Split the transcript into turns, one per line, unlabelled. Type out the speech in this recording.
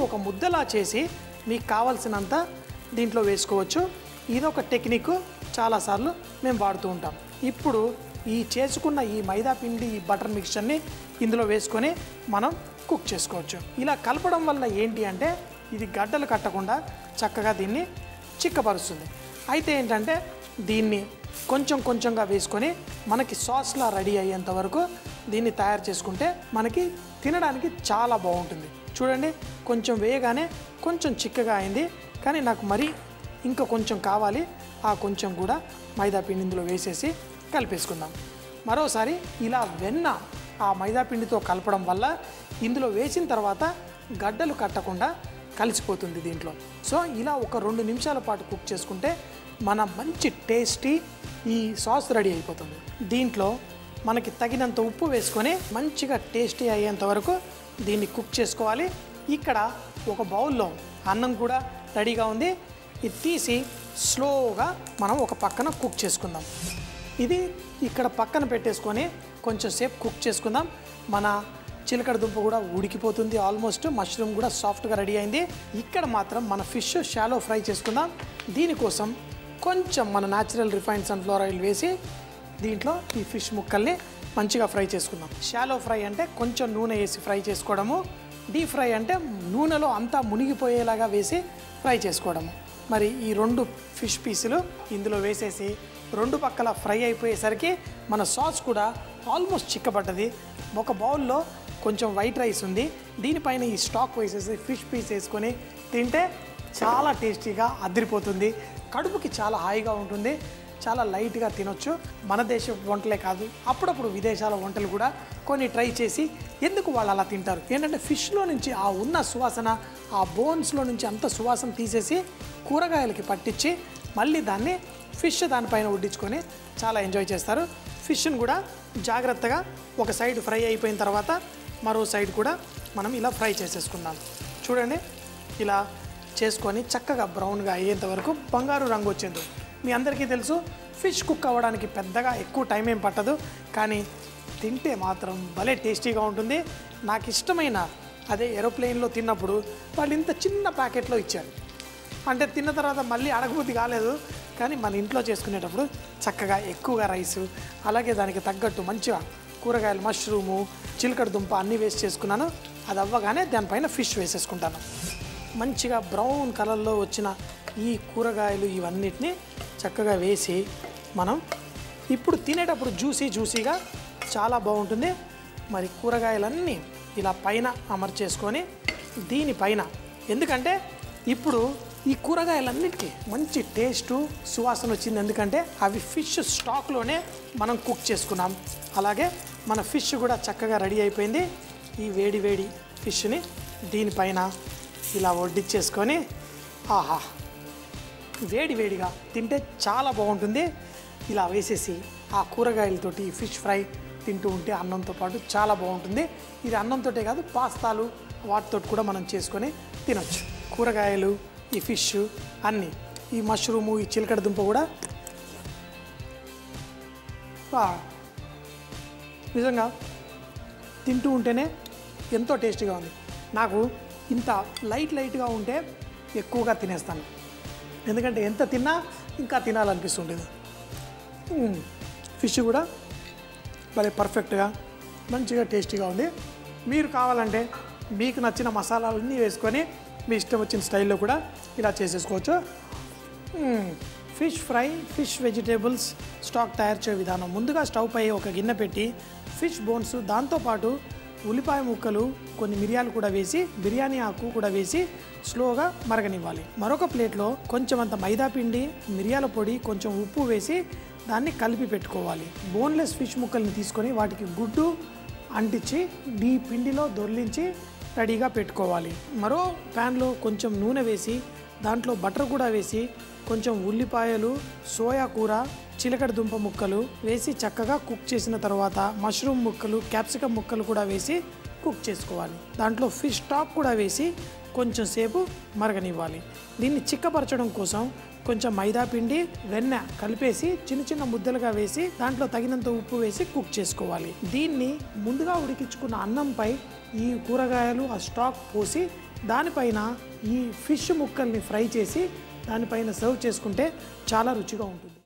ఒక ముద్దలా చేసి మీకు కావాల్సినంత దీంట్లో వేసుకోవచ్చు. ఇదొక టెక్నిక్, చాలాసార్లు మేము వాడుతూ ఉంటాం. ఇప్పుడు ఈ చేసుకున్న ఈ మైదా పిండి ఈ బటర్ మిక్చర్ని ఇందులో వేసుకొని మనం కుక్ చేసుకోవచ్చు. ఇలా కలపడం వల్ల ఏంటి అంటే ఇది గడ్డలు కట్టకుండా చక్కగా దీన్ని చిక్కపరుస్తుంది. అయితే ఏంటంటే దీన్ని కొంచెం కొంచెంగా వేసుకొని మనకి సాస్లా రెడీ అయ్యేంత వరకు దీన్ని తయారు చేసుకుంటే మనకి తినడానికి చాలా బాగుంటుంది. చూడండి, కొంచెం వేయగానే కొంచెం చిక్కగా అయింది, కానీ నాకు మరీ ఇంకా కొంచెం కావాలి. ఆ కొంచెం కూడా మైదా పిండి ఇందులో వేసేసి కలిపేసుకుందాం. మరోసారి ఇలా వెన్న ఆ మైదా పిండితో కలపడం వల్ల ఇందులో వేసిన తర్వాత గడ్డలు కట్టకుండా కలిసిపోతుంది దీంట్లో. సో ఇలా ఒక 2 నిమిషాల పాటు కుక్ చేసుకుంటే మన మంచి టేస్టీ ఈ సాస్ రెడీ అయిపోతుంది. దీంట్లో మనకి తగినంత ఉప్పు వేసుకొని మంచిగా టేస్టీ అయ్యేంత వరకు దీన్ని కుక్ చేసుకోవాలి. ఇక్కడ ఒక బౌల్లో అన్నం కూడా రెడీగా ఉంది. ఇది తీసి స్లోగా మనం ఒక పక్కన కుక్ చేసుకుందాం. ఇది ఇక్కడ పక్కన పెట్టేసుకొని కొంచెం సేపు కుక్ చేసుకుందాం. మన చిలకడ దుంప కూడా ఉడికిపోతుంది, ఆల్మోస్ట్ మష్రూమ్ కూడా సాఫ్ట్గా రెడీ అయింది. ఇక్కడ మాత్రం మన ఫిష్ షాలో ఫ్రై చేసుకుందాం. దీనికోసం కొంచెం మన న్యాచురల్ రిఫైన్డ్ సన్ఫ్లవర్ ఆయిల్ వేసి దీంట్లో ఈ ఫిష్ ముక్కల్ని మంచిగా ఫ్రై చేసుకుందాం. షాలో ఫ్రై అంటే కొంచెం నూనె వేసి ఫ్రై చేసుకోవడము, డీప్ ఫ్రై అంటే నూనెలో అంతా మునిగిపోయేలాగా వేసి ఫ్రై చేసుకోవడము. మరి ఈ 2 ఫిష్ పీసులు ఇందులో వేసేసి 2 పక్కల ఫ్రై అయిపోయేసరికి మన సాస్ కూడా ఆల్మోస్ట్ చిక్కబడ్డది. ఒక బౌల్లో కొంచెం వైట్ రైస్ ఉంది, దీనిపైన ఈ స్టాక్ వేసేసి ఫిష్ పీస్ వేసుకొని తింటే చాలా టేస్టీగా అదిరిపోతుంది. కడుపుకి చాలా హాయిగా ఉంటుంది, చాలా లైట్గా తినొచ్చు. మన దేశ వంటలే కాదు, అప్పుడప్పుడు విదేశాల వంటలు కూడా కొన్ని ట్రై చేసి ఎందుకు వాళ్ళు అలా తింటారు ఏంటంటే ఫిష్లో నుంచి ఆ ఉన్న సువాసన, ఆ బోన్స్లో నుంచి అంత సువాసన తీసేసి కూరగాయలకి పట్టించి మళ్ళీ దాన్ని ఫిష్ దానిపైన వడ్డించుకొని చాలా ఎంజాయ్ చేస్తారు. ఫిష్ని కూడా జాగ్రత్తగా ఒక సైడ్ ఫ్రై అయిపోయిన తర్వాత మరో సైడ్ కూడా మనం ఇలా ఫ్రై చేసేసుకుందాం. చూడండి, ఇలా చేసుకొని చక్కగా బ్రౌన్గా అయ్యేంత వరకు బంగారు రంగు వచ్చేది. మీ అందరికీ తెలుసు ఫిష్ కుక్ అవ్వడానికి పెద్దగా ఎక్కువ టైం ఏం పట్టదు, కానీ తింటే మాత్రం భలే టేస్టీగా ఉంటుంది. నాకు ఇష్టమైన అదే ఏరోప్లేన్లో తిన్నప్పుడు వాళ్ళు ఇంత చిన్న ప్యాకెట్లో ఇచ్చారు, అంటే తిన్న తర్వాత మళ్ళీ అడగబుద్ధి కాలేదు. కానీ మన ఇంట్లో చేసుకునేటప్పుడు చక్కగా ఎక్కువగా రైసు, అలాగే దానికి తగ్గట్టు మంచిగా కూరగాయలు, మష్రూము, చిలకడ దుంప అన్నీ వేసి చేసుకున్నాను. అది అవ్వగానే దానిపైన ఫిష్ వేసేసుకుంటాను. మంచిగా బ్రౌన్ కలర్లో వచ్చిన ఈ కూరగాయలు ఇవన్నిటిని చక్కగా వేసి మనం ఇప్పుడు తినేటప్పుడు జ్యూసీగా చాలా బాగుంటుంది. మరి కూరగాయలన్నీ ఇలా పైన అమర్చేసుకొని దీనిపైన, ఎందుకంటే ఇప్పుడు ఈ కూరగాయలన్నిటికీ మంచి టేస్టు సువాసన వచ్చింది, ఎందుకంటే అవి ఫిష్ స్టాక్లోనే మనం కుక్ చేసుకున్నాం. అలాగే మన ఫిష్ కూడా చక్కగా రెడీ అయిపోయింది. ఈ వేడి ఫిష్ని దీనిపైన ఇలా వడ్డించేసుకొని ఆహా, వేడిగా తింటే చాలా బాగుంటుంది. ఇలా వేసేసి ఆ కూరగాయలతోటి ఫిష్ ఫ్రై తింటూ ఉంటే అన్నంతో పాటు చాలా బాగుంటుంది. ఇది అన్నంతోటే కాదు, పాస్తాలు వాటితో కూడా మనం చేసుకొని తినొచ్చు. కూరగాయలు, ఈ ఫిష్ అన్నీ, ఈ మష్రూము, ఈ చిలకడ దుంప కూడా నిజంగా తింటూ ఉంటేనే ఎంతో టేస్టీగా ఉంది. నాకు ఇంత లైట్గా ఉంటే ఎక్కువగా తినేస్తాను, ఎందుకంటే ఎంత తిన్నా ఇంకా తినాలనిపిస్తుంటుంది. ఫిష్ కూడా భలే పర్ఫెక్ట్గా మంచిగా టేస్టీగా ఉంది. మీరు కావాలంటే మీకు నచ్చిన మసాలాలన్నీ వేసుకొని మీ ఇష్టం వచ్చిన స్టైల్లో కూడా ఇలా చేసేసుకోవచ్చు. Fish fry, fish vegetables stock తయారు చేసే విధానం: ముందుగా స్టవ్ పై ఒక గిన్నె పెట్టి ఫిష్ బోన్స్, దాంతోపాటు ఉల్లిపాయ ముక్కలు, కొన్ని మిరియాలు కూడా వేసి, బిర్యానీ ఆకు కూడా వేసి స్లోగా మరగనివ్వాలి. మరొక ప్లేట్లో కొంచెం అంత మైదా పిండి, మిరియాల పొడి, కొంచెం ఉప్పు వేసి దాన్ని కలిపి పెట్టుకోవాలి. బోన్లెస్ ఫిష్ ముక్కల్ని తీసుకొని వాటికి గుడ్డు అంటించి ఈ పిండిలో దొర్లించి రెడీగా పెట్టుకోవాలి. మరో ప్యాన్లో కొంచెం నూనె వేసి దాంట్లో బటర్ కూడా వేసి కొంచెం ఉల్లిపాయలు, సోయా కూర, చిలకడ దుంప ముక్కలు వేసి చక్కగా కుక్ చేసిన తర్వాత మష్రూమ్ ముక్కలు, క్యాప్సికమ్ ముక్కలు కూడా వేసి కుక్ చేసుకోవాలి. దాంట్లో ఫిష్ టాప్ కూడా వేసి కొంచెం సేపు మరగనివ్వాలి. దీన్ని చిక్కపరచడం కోసం కొంచెం మైదా పిండి, వెన్న కలిపేసి చిన్న ముద్దలుగా వేసి దాంట్లో తగినంత ఉప్పు వేసి కుక్ చేసుకోవాలి. దీన్ని ముందుగా ఉడికించుకున్న అన్నంపై ఈ కూరగాయలు, ఆ స్టాక్ పోసి దానిపైన ఈ ఫిష్ ముక్కల్ని ఫ్రై చేసి దానిపైన సర్వ్ చేసుకుంటే చాలా రుచిగా ఉంటుంది.